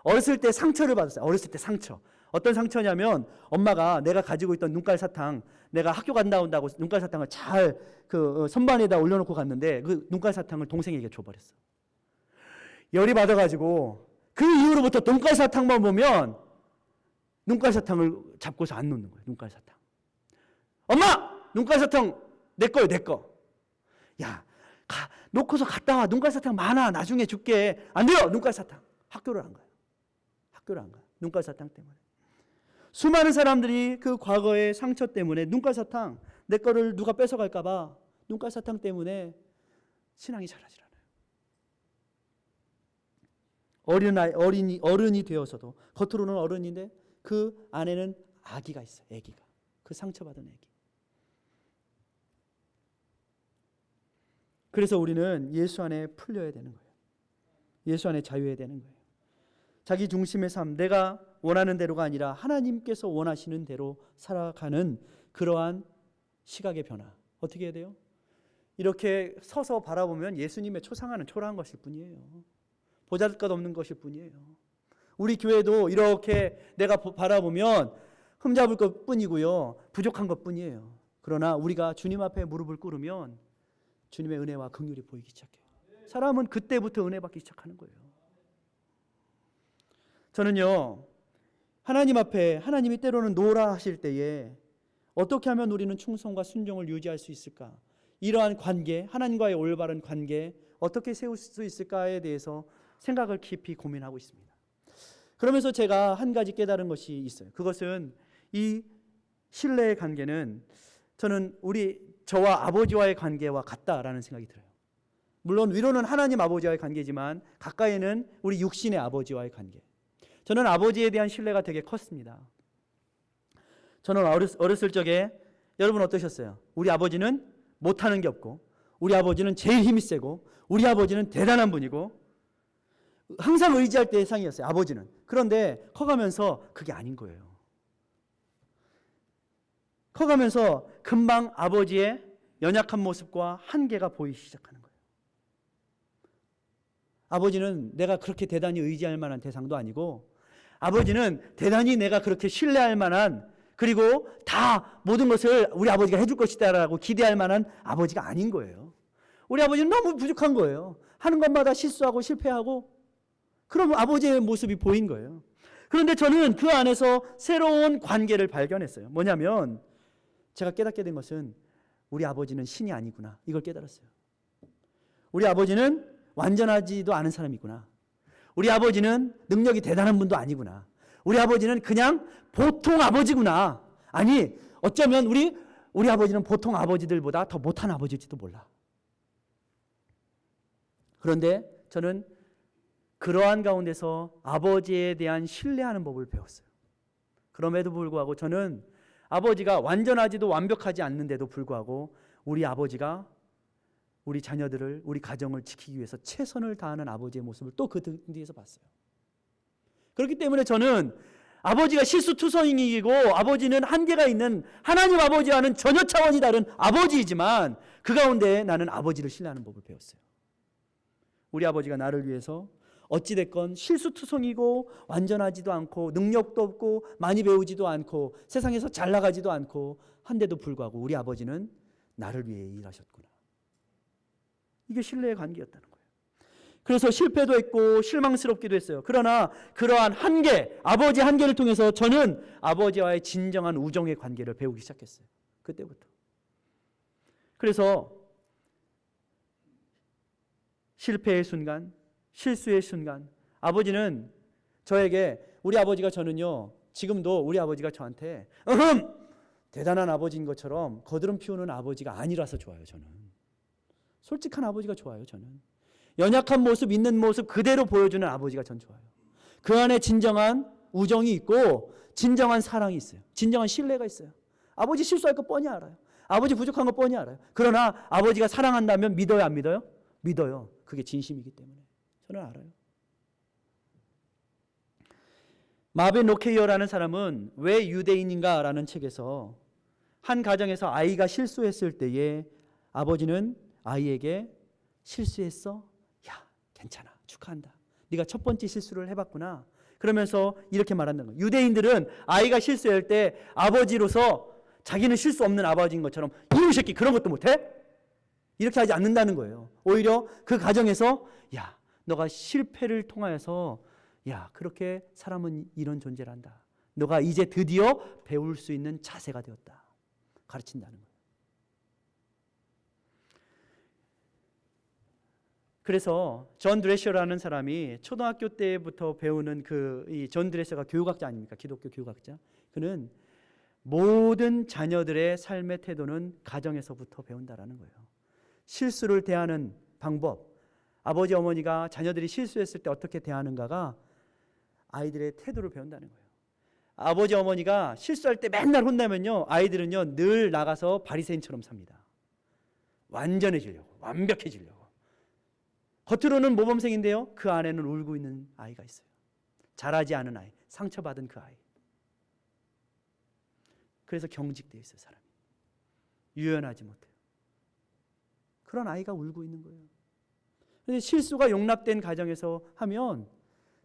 어렸을 때 상처를 받았어요. 어렸을 때 상처. 어떤 상처냐면 엄마가 내가 가지고 있던 눈깔 사탕, 내가 학교 간다 온다고 눈깔 사탕을 잘 그 선반에다 올려놓고 갔는데 그 눈깔 사탕을 동생에게 줘버렸어. 열이 받아가지고 그 이후로부터 눈깔 사탕만 보면 눈깔 사탕을 잡고서 안 놓는 거예요. 눈깔 사탕. 엄마! 눈깔 사탕 내 거예요. 내 거. 야, 놓고서 갔다 와. 눈깔 사탕 많아. 나중에 줄게. 안 돼요. 눈깔 사탕. 학교를 안 가요. 눈깔 사탕 때문에. 수많은 사람들이 그 과거의 상처 때문에 눈깔 사탕, 내 거를 누가 뺏어갈까 봐 눈깔 사탕 때문에 신앙이 자라질 않아요. 어른이 되어서도 겉으로는 어른인데 그 안에는 아기가 있어요. 아기가. 그 상처받은 아기. 그래서 우리는 예수 안에 풀려야 되는 거예요. 예수 안에 자유해야 되는 거예요. 자기 중심의 삶, 내가 원하는 대로가 아니라 하나님께서 원하시는 대로 살아가는 그러한 시각의 변화. 어떻게 해야 돼요? 이렇게 서서 바라보면 예수님의 초상화는 초라한 것일 뿐이에요. 보잘것없는 것일 뿐이에요. 우리 교회도 이렇게 내가 바라보면 흠잡을 것 뿐이고요. 부족한 것 뿐이에요. 그러나 우리가 주님 앞에 무릎을 꿇으면 주님의 은혜와 긍휼이 보이기 시작해요. 사람은 그때부터 은혜 받기 시작하는 거예요. 저는요, 하나님 앞에 하나님이 때로는 노라 하실 때에 어떻게 하면 우리는 충성과 순종을 유지할 수 있을까? 이러한 관계, 하나님과의 올바른 관계 어떻게 세울 수 있을까에 대해서 생각을 깊이 고민하고 있습니다. 그러면서 제가 한 가지 깨달은 것이 있어요. 그것은 이 신뢰의 관계는 저는 저와 아버지와의 관계와 같다라는 생각이 들어요. 물론 위로는 하나님 아버지와의 관계지만 가까이는 우리 육신의 아버지와의 관계. 저는 아버지에 대한 신뢰가 되게 컸습니다. 저는 어렸을 적에 여러분 어떠셨어요? 우리 아버지는 못하는 게 없고 우리 아버지는 제일 힘이 세고 우리 아버지는 대단한 분이고 항상 의지할 대상이었어요. 아버지는. 그런데 커가면서 그게 아닌 거예요. 커가면서 금방 아버지의 연약한 모습과 한계가 보이기 시작하는 거예요. 아버지는 내가 그렇게 대단히 의지할 만한 대상도 아니고 아버지는 대단히 내가 그렇게 신뢰할 만한 그리고 다 모든 것을 우리 아버지가 해줄 것이다라고 기대할 만한 아버지가 아닌 거예요. 우리 아버지는 너무 부족한 거예요. 하는 것마다 실수하고 실패하고 그럼 아버지의 모습이 보인 거예요. 그런데 저는 그 안에서 새로운 관계를 발견했어요. 뭐냐면 제가 깨닫게 된 것은 우리 아버지는 신이 아니구나. 이걸 깨달았어요. 우리 아버지는 완전하지도 않은 사람이구나. 우리 아버지는 능력이 대단한 분도 아니구나. 우리 아버지는 그냥 보통 아버지구나. 아니 어쩌면 우리 아버지는 보통 아버지들보다 더 못한 아버지일지도 몰라. 그런데 저는 그러한 가운데서 아버지에 대한 신뢰하는 법을 배웠어요. 그럼에도 불구하고 저는 아버지가 완전하지도 완벽하지 않는데도 불구하고 우리 아버지가 우리 자녀들을 우리 가정을 지키기 위해서 최선을 다하는 아버지의 모습을 또 그 등 뒤에서 봤어요. 그렇기 때문에 저는 아버지가 실수투성이고 아버지는 한계가 있는 하나님 아버지와는 전혀 차원이 다른 아버지이지만 그 가운데 나는 아버지를 신뢰하는 법을 배웠어요. 우리 아버지가 나를 위해서 어찌됐건 실수투성이고 완전하지도 않고 능력도 없고 많이 배우지도 않고 세상에서 잘 나가지도 않고 한데도 불구하고 우리 아버지는 나를 위해 일하셨구나. 이게 신뢰의 관계였다는 거예요. 그래서 실패도 했고 실망스럽기도 했어요. 그러나 그러한 한계, 아버지 한계를 통해서 저는 아버지와의 진정한 우정의 관계를 배우기 시작했어요. 그때부터. 그래서 실패의 순간, 실수의 순간 아버지는 저에게 우리 아버지가 저는요 지금도 우리 아버지가 저한테 대단한 아버지인 것처럼 거드름 피우는 아버지가 아니라서 좋아요. 저는 솔직한 아버지가 좋아요. 저는 연약한 모습 있는 모습 그대로 보여주는 아버지가 전 좋아요. 그 안에 진정한 우정이 있고 진정한 사랑이 있어요. 진정한 신뢰가 있어요. 아버지 실수할 거 뻔히 알아요. 아버지 부족한 거 뻔히 알아요. 그러나 아버지가 사랑한다면 믿어요 안 믿어요? 믿어요. 그게 진심이기 때문에 저는 알아요. 마빈 로케이어라는 사람은 왜 유대인인가라는 책에서 한 가정에서 아이가 실수했을 때에 아버지는 아이에게 실수했어? 야 괜찮아 축하한다. 네가 첫 번째 실수를 해봤구나. 그러면서 이렇게 말한다는 거예요. 유대인들은 아이가 실수할 때 아버지로서 자기는 실수 없는 아버지인 것처럼 이놈 새끼 그런 것도 못해? 이렇게 하지 않는다는 거예요. 오히려 그 가정에서 야 너가 실패를 통하여서 야 그렇게 사람은 이런 존재란다. 너가 이제 드디어 배울 수 있는 자세가 되었다. 가르친다는 거예요. 그래서 존 드레셔라는 사람이 초등학교 때부터 배우는 이 존 드레셔가 교육학자 아닙니까? 기독교 교육학자. 그는 모든 자녀들의 삶의 태도는 가정에서부터 배운다라는 거예요. 실수를 대하는 방법, 아버지 어머니가 자녀들이 실수했을 때 어떻게 대하는가가 아이들의 태도를 배운다는 거예요. 아버지 어머니가 실수할 때 맨날 혼나면요 아이들은요 늘 나가서 바리새인처럼 삽니다. 완전해지려고, 완벽해지려고. 겉으로는 모범생인데요 그 안에는 울고 있는 아이가 있어요. 잘하지 않은 아이, 상처받은 그 아이. 그래서 경직되어 있어요. 사람이 유연하지 못해요. 그런 아이가 울고 있는 거예요. 그런데 실수가 용납된 가정에서 하면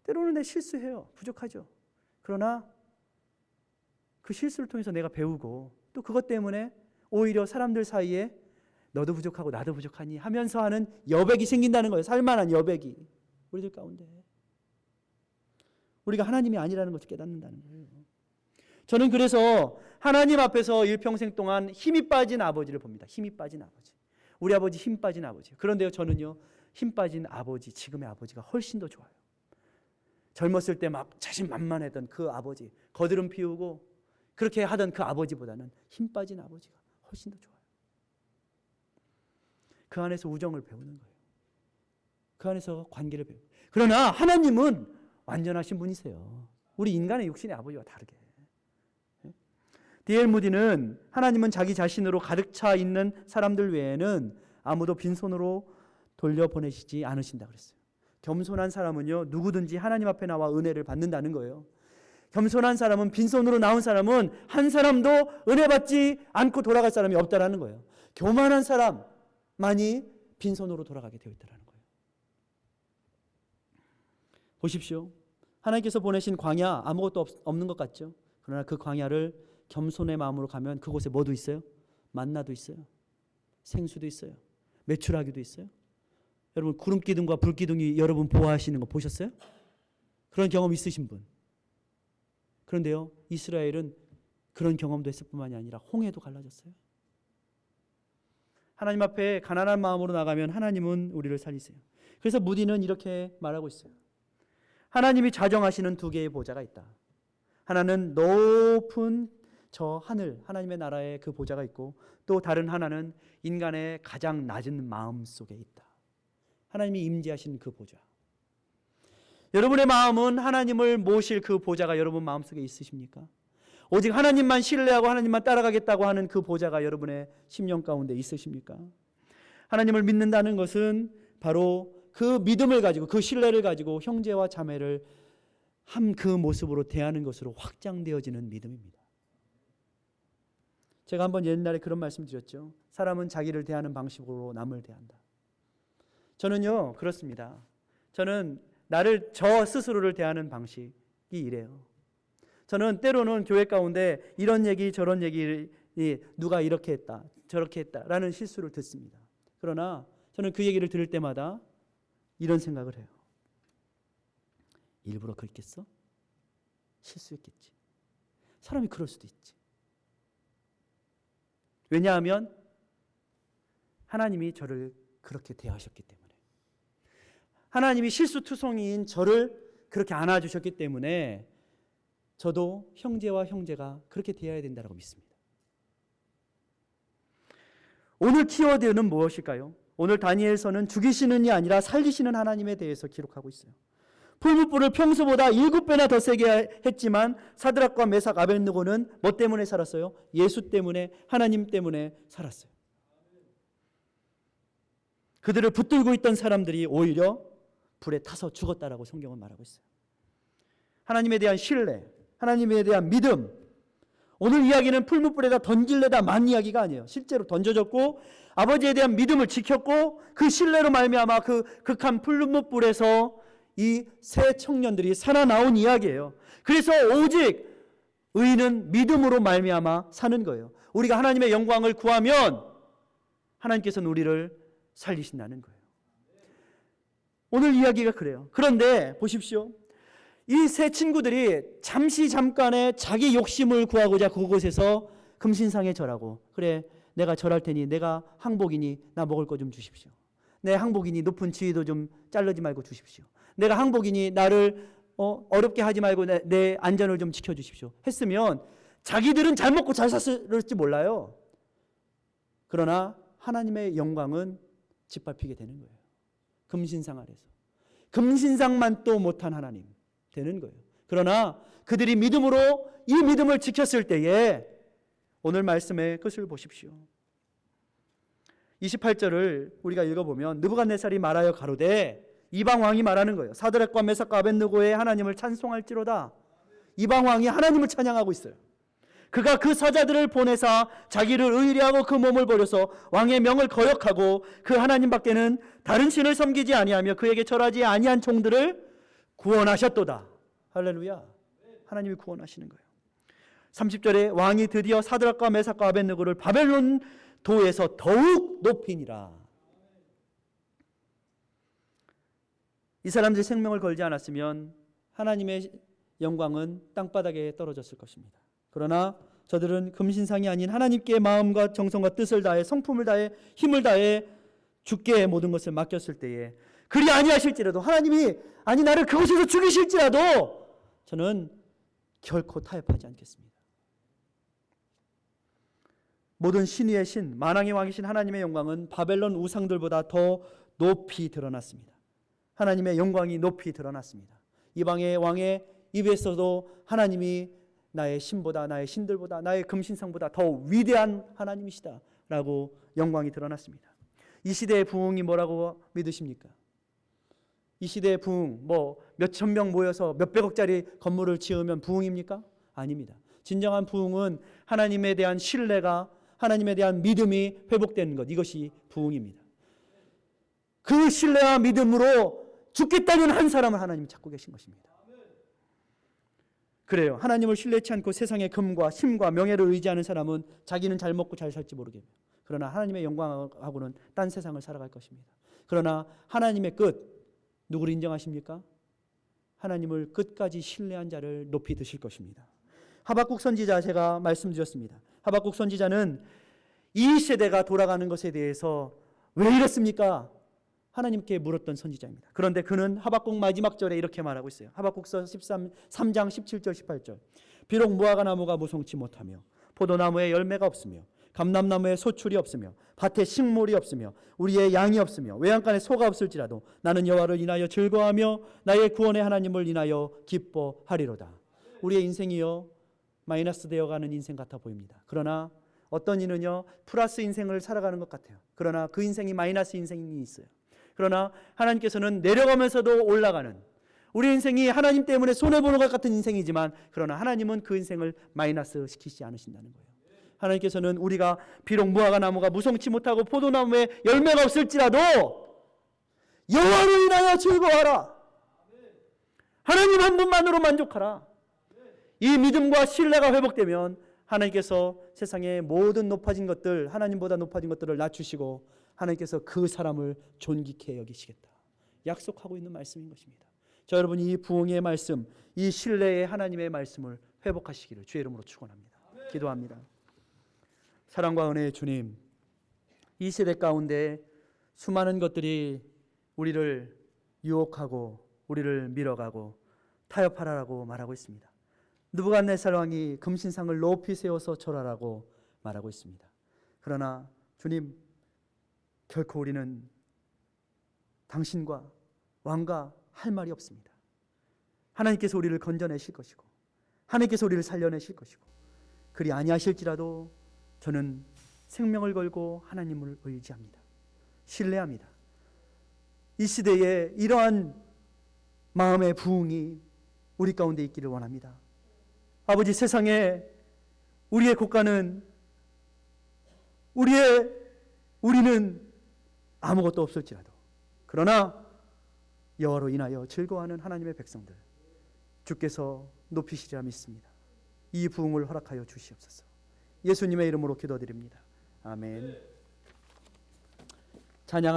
때로는 내 실수해요. 부족하죠. 그러나 그 실수를 통해서 내가 배우고 또 그것 때문에 오히려 사람들 사이에 너도 부족하고 나도 부족하니 하면서 하는 여백이 생긴다는 거예요. 살만한 여백이 우리들 가운데. 우리가 하나님이 아니라는 것을 깨닫는다는 거예요. 저는 그래서 하나님 앞에서 일평생 동안 힘이 빠진 아버지를 봅니다. 힘이 빠진 아버지. 우리 아버지 힘 빠진 아버지. 그런데요, 저는요, 힘 빠진 아버지, 지금의 아버지가 훨씬 더 좋아요. 젊었을 때 막 자신만만했던 그 아버지, 거드름 피우고 그렇게 하던 그 아버지보다는 힘 빠진 아버지가 훨씬 더 좋아요. 그 안에서 우정을 배우는 거예요. 그 안에서 관계를 배우고. 그러나 하나님은 완전하신 분이세요. 우리 인간의 육신의 아버지와 다르게. D.L. 무디는 하나님은 자기 자신으로 가득 차 있는 사람들 외에는 아무도 빈손으로 돌려보내시지 않으신다 그랬어요. 겸손한 사람은요, 누구든지 하나님 앞에 나와 은혜를 받는다는 거예요. 겸손한 사람은, 빈손으로 나온 사람은 한 사람도 은혜 받지 않고 돌아갈 사람이 없다라는 거예요. 교만한 사람만이 빈손으로 돌아가게 되어 있다는 거예요. 보십시오. 하나님께서 보내신 광야, 아무것도 없는 것 같죠? 그러나 그 광야를 겸손의 마음으로 가면 그곳에 뭐도 있어요? 만나도 있어요. 생수도 있어요. 메추라기도 있어요. 여러분, 구름기둥과 불기둥이 여러분 보호하시는 거 보셨어요? 그런 경험 있으신 분. 그런데요, 이스라엘은 그런 경험도 했을 뿐만이 아니라 홍해도 갈라졌어요. 하나님 앞에 가난한 마음으로 나가면 하나님은 우리를 살리세요. 그래서 무디는 이렇게 말하고 있어요. 하나님이 자정하시는 두 개의 보좌가 있다. 하나는 높은 저 하늘, 하나님의 나라의 그 보좌가 있고, 또 다른 하나는 인간의 가장 낮은 마음 속에 있다. 하나님이 임재하신 그 보좌. 여러분의 마음은 하나님을 모실 그 보좌가 여러분 마음속에 있으십니까? 오직 하나님만 신뢰하고 하나님만 따라가겠다고 하는 그 보좌가 여러분의 심령 가운데 있으십니까? 하나님을 믿는다는 것은 바로 그 믿음을 가지고, 그 신뢰를 가지고 형제와 자매를 한 그 모습으로 대하는 것으로 확장되어지는 믿음입니다. 제가 한번 옛날에 그런 말씀 드렸죠. 사람은 자기를 대하는 방식으로 남을 대한다. 저는요, 그렇습니다. 저는 나를, 저 스스로를 대하는 방식이 이래요. 저는 때로는 교회 가운데 이런 얘기 저런 얘기, 누가 이렇게 했다 저렇게 했다라는 실수를 듣습니다. 그러나 저는 그 얘기를 들을 때마다 이런 생각을 해요. 일부러 그랬겠어? 실수했겠지. 사람이 그럴 수도 있지. 왜냐하면 하나님이 저를 그렇게 대하셨기 때문에, 하나님이 실수투성이인 저를 그렇게 안아주셨기 때문에 저도 형제와 형제가 그렇게 대해야 된다고 믿습니다. 오늘 키워드는 무엇일까요? 오늘 다니엘서는 죽이시는 이 아니라 살리시는 하나님에 대해서 기록하고 있어요. 풀무불을 평소보다 7배나 더 세게 했지만 사드락과 메삭 아벳느고는 뭐 때문에 살았어요? 예수 때문에, 하나님 때문에 살았어요. 그들을 붙들고 있던 사람들이 오히려 불에 타서 죽었다라고 성경은 말하고 있어요. 하나님에 대한 신뢰, 하나님에 대한 믿음. 오늘 이야기는 풀무불에다 던질래다 만 이야기가 아니에요. 실제로 던져졌고 아버지에 대한 믿음을 지켰고 그 신뢰로 말미암아 그 극한 풀무불에서 이 세 청년들이 살아나온 이야기예요. 그래서 오직 의인은 믿음으로 말미암아 사는 거예요. 우리가 하나님의 영광을 구하면 하나님께서는 우리를 살리신다는 거예요. 오늘 이야기가 그래요. 그런데 보십시오. 이 세 친구들이 잠깐의 자기 욕심을 구하고자 그곳에서 금신상에 절하고, 그래 내가 절할 테니 내가 항복이니 나 먹을 거 좀 주십시오. 내 항복이니 높은 지위도 좀 자르지 말고 주십시오. 내가 항복이니 나를 어렵게 하지 말고 내 안전을 좀 지켜주십시오 했으면 자기들은 잘 먹고 잘 샀을지 몰라요. 그러나 하나님의 영광은 짓밟히게 되는 거예요. 금신상 아래서. 금신상만 또 못한 하나님 되는 거예요. 그러나 그들이 믿음으로 이 믿음을 지켰을 때에 오늘 말씀의 끝을 보십시오. 28절을 우리가 읽어보면 느부갓네살이 말하여 가로되, 이방 왕이 말하는 거예요. 사드락과 메삭과 아벳느고의 하나님을 찬송할지로다. 이방 왕이 하나님을 찬양하고 있어요. 그가 그 사자들을 보내사 자기를 의뢰 하고 그 몸을 버려서 왕의 명을 거역하고 그 하나님 밖에는 다른 신을 섬기지 아니하며 그에게 절하지 아니한 종들을 구원하셨도다. 할렐루야. 하나님이 구원하시는 거예요. 30절에 왕이 드디어 사드락과 메삭과 아벳느고를 바벨론 도에서 더욱 높이니라. 이 사람들이 생명을 걸지 않았으면 하나님의 영광은 땅바닥에 떨어졌을 것입니다. 그러나 저들은 금신상이 아닌 하나님께 마음과 정성과 뜻을 다해 성품을 다해 힘을 다해 주께 모든 것을 맡겼을 때에 그리 아니하실지라도 하나님이 아니 나를 그곳에서 죽이실지라도 저는 결코 타협하지 않겠습니다. 모든 신위의 신, 만왕의 왕이신 하나님의 영광은 바벨론 우상들보다 더 높이 드러났습니다. 하나님의 영광이 높이 드러났습니다. 이방의 왕의 입에서도 하나님이 나의 신보다 나의 신들보다 나의 금신상보다 더 위대한 하나님이시다 라고 영광이 드러났습니다. 이 시대의 부흥이 뭐라고 믿으십니까? 이 시대의 부흥, 뭐 몇천 명 모여서 몇백억짜리 건물을 지으면 부흥입니까? 아닙니다. 진정한 부흥은 하나님에 대한 신뢰가, 하나님에 대한 믿음이 회복되는 것, 이것이 부흥입니다. 그 신뢰와 믿음으로 죽겠다는 한 사람을 하나님이 찾고 계신 것입니다. 그래요. 하나님을 신뢰치 않고 세상의 금과 힘과 명예를 의지하는 사람은 자기는 잘 먹고 잘 살지 모르겠네요. 그러나 하나님의 영광하고는 딴 세상을 살아갈 것입니다. 그러나 하나님의 끝, 누구를 인정하십니까? 하나님을 끝까지 신뢰한 자를 높이 드실 것입니다. 하박국 선지자 제가 말씀드렸습니다. 하박국 선지자는 이 세대가 돌아가는 것에 대해서 왜 이렇습니까? 하나님께 물었던 선지자입니다. 그런데 그는 하박국 마지막 절에 이렇게 말하고 있어요. 하박국서 3장 17절 18절. 비록 무화과 나무가 무성치 못하며 포도나무에 열매가 없으며 감람나무에 소출이 없으며 밭에 식물이 없으며 우리의 양이 없으며 외양간에 소가 없을지라도 나는 여호와를 인하여 즐거워하며 나의 구원의 하나님을 인하여 기뻐하리로다. 우리의 인생이요 마이너스 되어가는 인생 같아 보입니다. 그러나 어떤 이는요 플러스 인생을 살아가는 것 같아요. 그러나 그 인생이 마이너스 인생이 있어요. 그러나 하나님께서는 내려가면서도 올라가는, 우리 인생이 하나님 때문에 손해보는 것 같은 인생이지만 그러나 하나님은 그 인생을 마이너스 시키지 않으신다는 거예요. 하나님께서는 우리가 비록 무화과 나무가 무성치 못하고 포도나무에 열매가 없을지라도 여호와를 인하여 즐거워하라. 하나님 한 분만으로 만족하라. 이 믿음과 신뢰가 회복되면 하나님께서 세상의 모든 높아진 것들, 하나님보다 높아진 것들을 낮추시고 하나님께서 그 사람을 존귀케 여기시겠다 약속하고 있는 말씀인 것입니다. 자, 여러분, 이 부흥의 말씀, 이 신뢰의 하나님의 말씀을 회복하시기를 주의 이름으로 축원합니다. 기도합니다. 사랑과 은혜의 주님, 이 세대 가운데 수많은 것들이 우리를 유혹하고 우리를 밀어가고 타협하라고 말하고 있습니다. 느부갓네살 왕이 금신상을 높이 세워서 절하라고 말하고 있습니다. 그러나 주님, 결코 우리는 당신과 왕과 할 말이 없습니다. 하나님께서 우리를 건져내실 것이고 하나님께서 우리를 살려내실 것이고 그리 아니하실지라도 저는 생명을 걸고 하나님을 의지합니다. 신뢰합니다. 이 시대에 이러한 마음의 부흥이 우리 가운데 있기를 원합니다. 아버지, 세상에 우리의 국가는 우리는 아무것도 없을지라도 그러나 여호와로 인하여 즐거워하는 하나님의 백성들 주께서 높이시리라 믿습니다. 이 부흥을 허락하여 주시옵소서. 예수님의 이름으로 기도드립니다. 아멘. 찬양합니다.